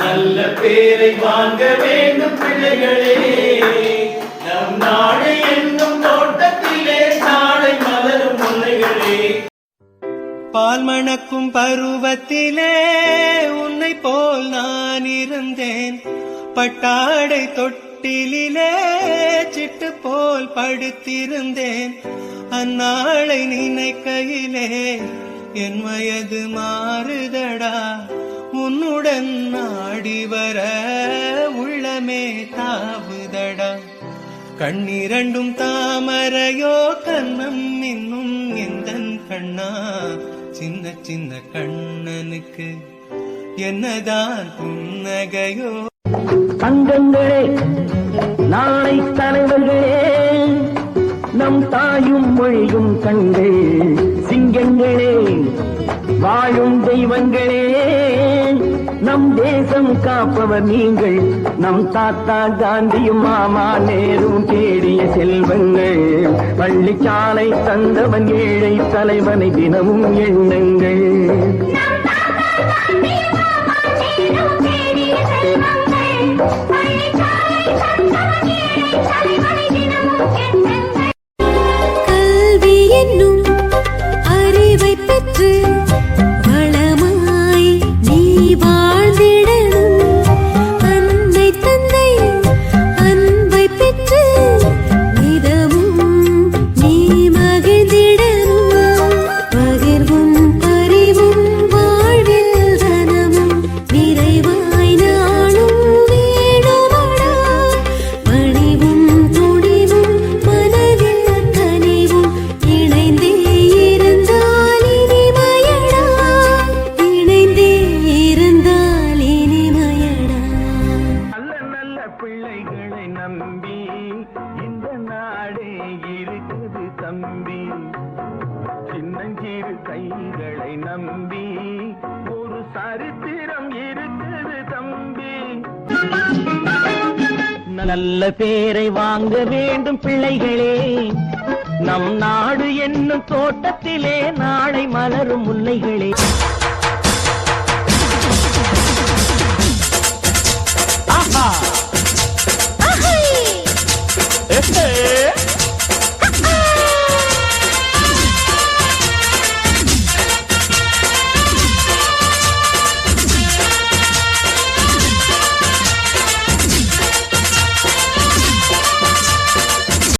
நல்ல பேரை வாங்க வேண்டும் பிள்ளைகளே, நம் நாடு என்னும் தோட்டத்திலே நாளை மலரும் முல்லைகளே. பால் மணக்கும் பருவத்திலே உன்னை போல் நான் இருந்தேன், பட்டாடை தொட்டிலே சிட்டு போல் படுத்திருந்தேன். அந்நாளை நினைக்கையிலே என் வயது மாறுதடா, உன்னுடன் நாடி வர உள்ளமே தாவுதடா. கண்ணிரண்டும் தாமரையோ கண்ணம் இன்னும் எந்தன் கண்ணா, சின்ன சின்ன கண்ணனுக்கு என்னதான் புன்னகையோ. தங்கங்களே நாளை தலைவர்களே, நம் தாயும் மொழியும் கண்கள் சிங்கங்களே, வாழும் தெய்வங்களே, நம் தேசம் காப்பவர் நீங்கள். நம் தாத்தா காந்தியும் மாமா நேரும் தேடிய செல்வங்கள், பள்ளிச்சாலை தந்தவன் ஏழை தலைவனை தினமும் எண்ணுங்கள். கல்வி என்னும் அறிவை பெற்று வளமாய் நீ வாழ்ந்திடணும். அன்னை தந்தை அன்பை பெற்று நிதமும் நீ மகிழ்ந்திடணும். பகிர்வும் பரிவும் வாழ்வில் தனமும் நிறைவாய் நாளும் வேணுமடா. பணிவும் துணிவும் மனதில் கனிவும் இணைந்தே இருந்தால் இனிமையடா, இணைந்தே இருந்தால் இனிமையடா. நல்ல நல்ல பிள்ளைகளை நம்பி இந்த நாடே இருக்குது தம்பி, சின்னஞ்சிறு கைகளை நம்பி ஒரு சரித்திரம் இருக்குது தம்பி. நல்ல பேரை வாங்க வேண்டும் பிள்ளைகளே, நம் நாடு என்னும் தோட்டத்திலே நாளை மலரும் முல்லைகளே. ஆஹா